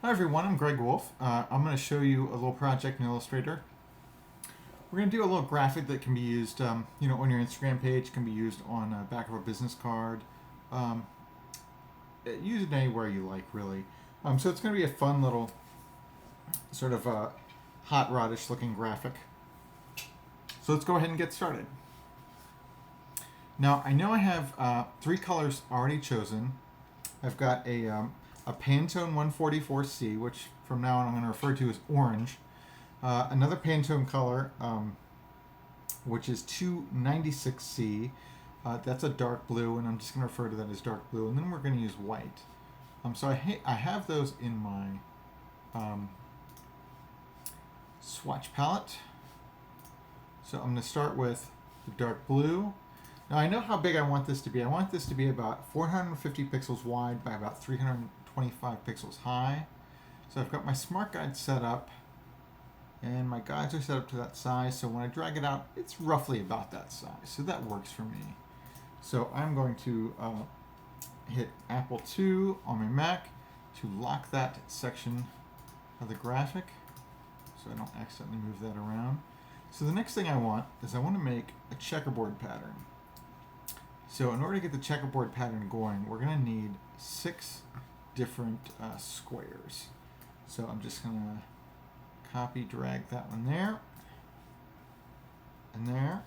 Hi everyone, I'm Greg Wolf. I'm going to show you a little project in Illustrator. We're going to do a little graphic that can be used, on your Instagram page, can be used on the back of a business card. Use it anywhere you like, really. So it's going to be a fun little sort of hot rodish looking graphic. So let's go ahead and get started. Now I know I have 3 colors already chosen. I've got a Pantone 144C, which from now on I'm going to refer to as orange. Another Pantone color, which is 296C. That's a dark blue, and I'm just going to refer to that as dark blue. And then we're going to use white. So I have those in my swatch palette. So I'm going to start with the dark blue. Now I know how big I want this to be. I want this to be about 450 pixels wide by about 325 pixels high. So I've got my smart guide set up, and my guides are set up to that size. So when I drag it out, it's roughly about that size. So that works for me. So I'm going to hit Apple II on my Mac to lock that section of the graphic so I don't accidentally move that around. So the next thing I want is I want to make a checkerboard pattern. So in order to get the checkerboard pattern going, we're going to need 6 different squares. So I'm just going to copy, drag that one there, and there.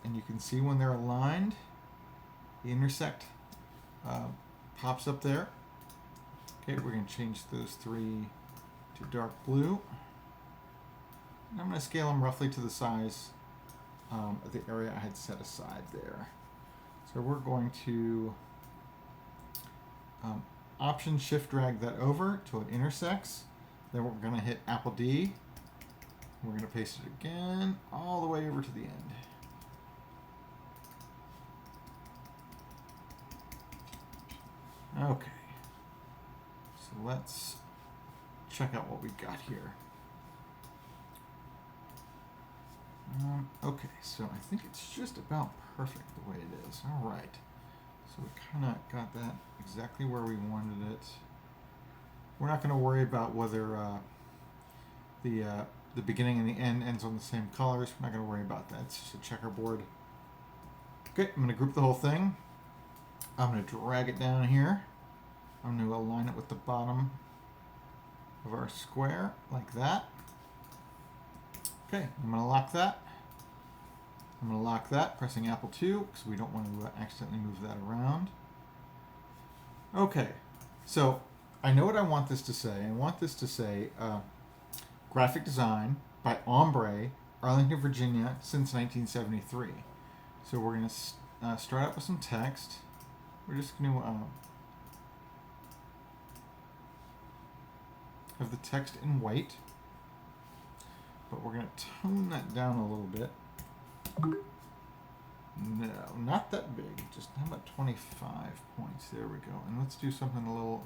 And you can see when they're aligned, the intersect pops up there. Okay, we're going to change those 3 to dark blue. And I'm going to scale them roughly to the size of the area I had set aside there. So we're going to Option Shift drag that over till it intersects. Then we're going to hit Apple D. We're going to paste it again all the way over to the end. Okay. So let's check out what we got here. Okay, so I think it's just about perfect the way it is. All right. So we kind of got that exactly where we wanted it. We're not going to worry about whether the beginning and the end ends on the same colors. We're not going to worry about that. It's just a checkerboard. Okay, I'm going to group the whole thing. I'm going to drag it down here. I'm going to align it with the bottom of our square like that. Okay, I'm going to lock that. I'm going to lock that, pressing Apple II, because we don't want to accidentally move that around. Okay, so I know what I want this to say. I want this to say graphic design by Ombre, Arlington, Virginia, since 1973. So we're going to start out with some text. We're just going to have the text in white, but we're going to tone that down a little bit. No, not that big. Just how about 25 points? There we go. And let's do something a little.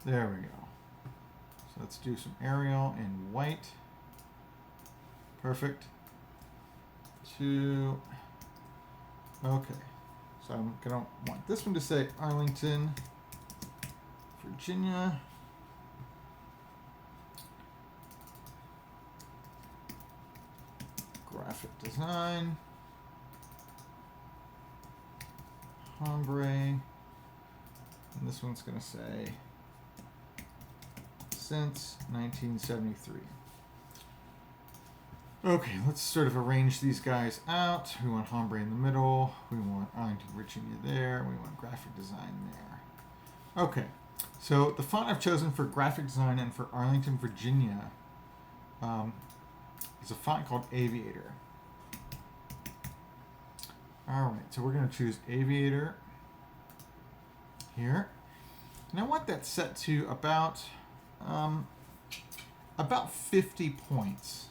There we go. So let's do some Arial in white. Perfect. 2. Okay. So I'm gonna want this one to say Arlington, Virginia. Graphic design, Ombre, and this one's going to say since 1973. Okay, let's sort of arrange these guys out. We want Ombre in the middle, we want Arlington, Virginia there, we want graphic design there. Okay, so the font I've chosen for graphic design and for Arlington, Virginia is a font called Aviator. Alright, so we're going to choose Aviator here. And I want that set to about 50 points.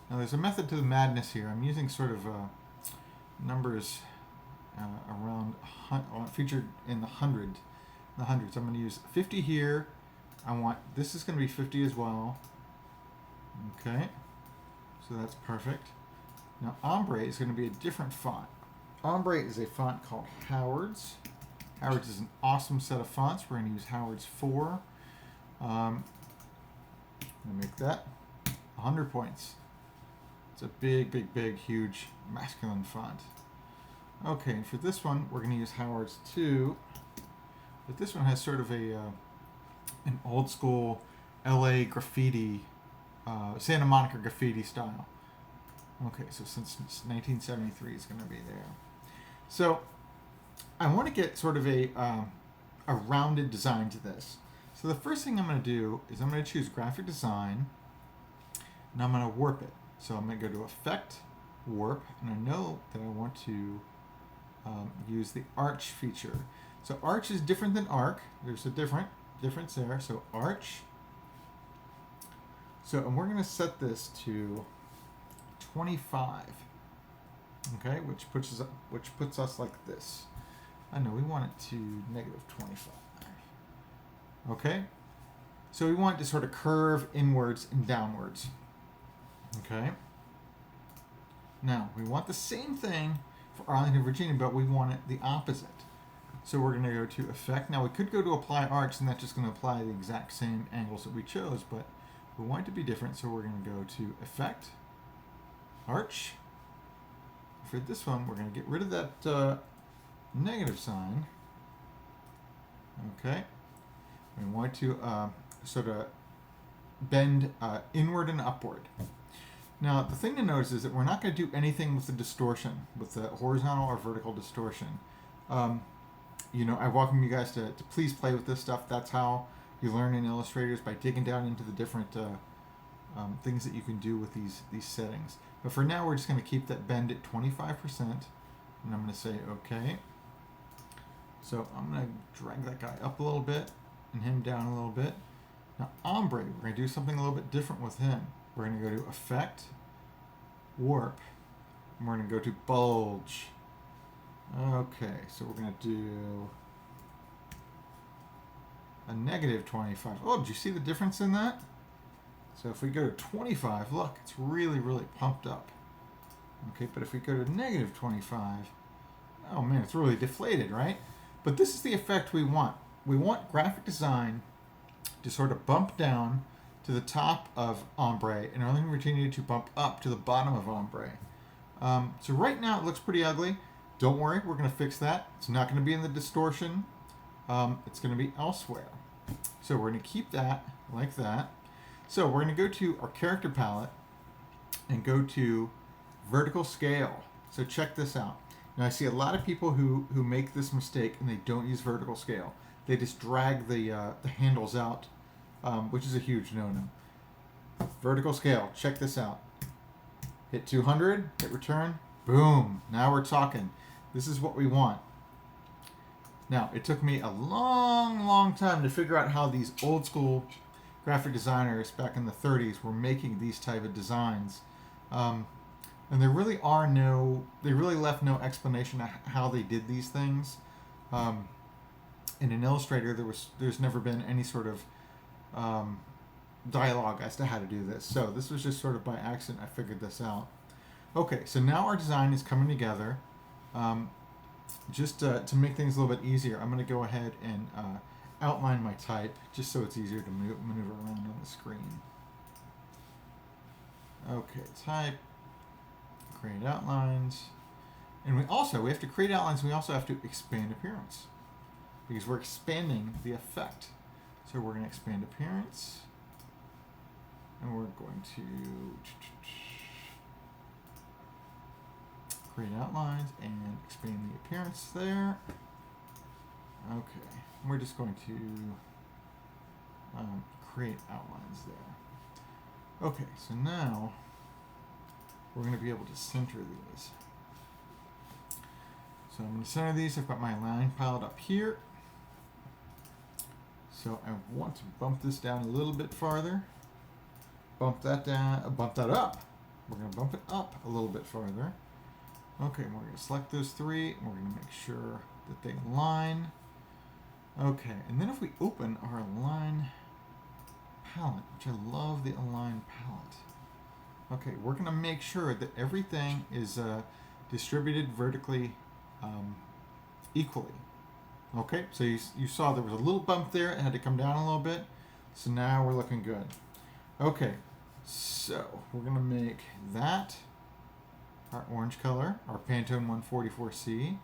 Now there's a method to the madness here. I'm using sort of numbers around featured in the hundreds. I'm going to use 50 here. This is going to be 50 as well. Okay, so that's perfect. Now Ombre is going to be a different font. Ombre is a font called Howard's. Howard's is an awesome set of fonts. We're going to use Howard's 4. I'm going to make that 100 points. It's a big, big, big, huge masculine font. Okay, and for this one, we're going to use Howard's 2. But this one has sort of an old school LA graffiti, Santa Monica graffiti style. Okay, so since 1973 is going to be there. So I want to get sort of a rounded design to this. So the first thing I'm going to do is I'm going to choose Graphic Design, and I'm going to warp it. So I'm going to go to Effect, Warp, and I know that I want to use the Arch feature. So Arch is different than Arc. There's a difference there. So Arch. So and we're going to set this to 25. Okay, which puts us like this. I know we want it to -25. Okay, so we want it to sort of curve inwards and downwards. Okay. Now we want the same thing for Arlington, Virginia, but we want it the opposite. So we're going to go to Effect. Now we could go to Apply Arch, and that's just going to apply the exact same angles that we chose, but we want it to be different, so we're going to go to Effect, Arch. For this one, we're going to get rid of that negative sign. Okay. We want to sort of bend inward and upward. Now, the thing to notice is that we're not going to do anything with the distortion, with the horizontal or vertical distortion. You know, I welcome you guys to please play with this stuff. That's how you learn in Illustrator, is by digging down into the different things that you can do with these settings. But for now, we're just going to keep that bend at 25%, and I'm going to say OK. So I'm going to drag that guy up a little bit and him down a little bit. Now, Ombre, we're going to do something a little bit different with him. We're going to go to Effect, Warp, and we're going to go to Bulge. Okay, so we're going to do a -25. Oh, did you see the difference in that? So if we go to 25, look, it's really, really pumped up. Okay, but if we go to -25, oh man, it's really deflated, right? But this is the effect we want. We want Graphic Design to sort of bump down to the top of Ombre, and Arlington, Virginia to bump up to the bottom of Ombre. So right now it looks pretty ugly. Don't worry, we're going to fix that. It's not going to be in the distortion. It's going to be elsewhere. So we're going to keep that like that. So we're going to go to our character palette and go to vertical scale. So check this out. Now I see a lot of people who make this mistake and they don't use vertical scale. They just drag the handles out, which is a huge no-no. Vertical scale, check this out. Hit 200, hit return, boom, now we're talking. This is what we want. Now, it took me a long, long time to figure out how these old school graphic designers back in the 30s were making these type of designs. And there really they really left no explanation of how they did these things. And in Illustrator, there's never been any sort of dialogue as to how to do this. So this was just sort of by accident I figured this out. Okay, so now our design is coming together. Just to make things a little bit easier, I'm going to go ahead and outline my type, just so it's easier to maneuver around on the screen. Okay, type, create outlines. And we have to create outlines, we also have to expand appearance, because we're expanding the effect. So we're going to expand appearance, and we're going to create outlines and expand the appearance there. Okay, we're just going to create outlines there. Okay, so now we're going to be able to center these. So I'm going to center these. I've got my line piled up here. So I want to bump this down a little bit farther. Bump that down, bump that up. We're going to bump it up a little bit farther. Okay, and we're going to select those three, and we're going to make sure that they align. Okay, and then if we open our align palette, which I love the align palette. Okay, we're going to make sure that everything is distributed vertically equally. Okay, so you saw there was a little bump there. It had to come down a little bit. So now we're looking good. Okay, so we're going to make that our orange color, our Pantone 144C.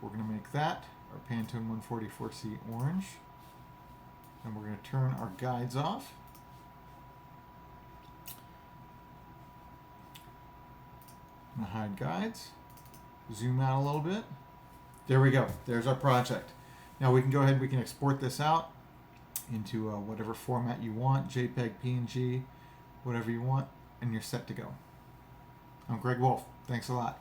We're going to make that our Pantone 144C orange. And we're going to turn our guides off. I'm going to hide guides. Zoom out a little bit. There we go. There's our project. Now we can go ahead, we can export this out into whatever format you want, JPEG, PNG, whatever you want, and you're set to go. I'm Greg Wolf. Thanks a lot.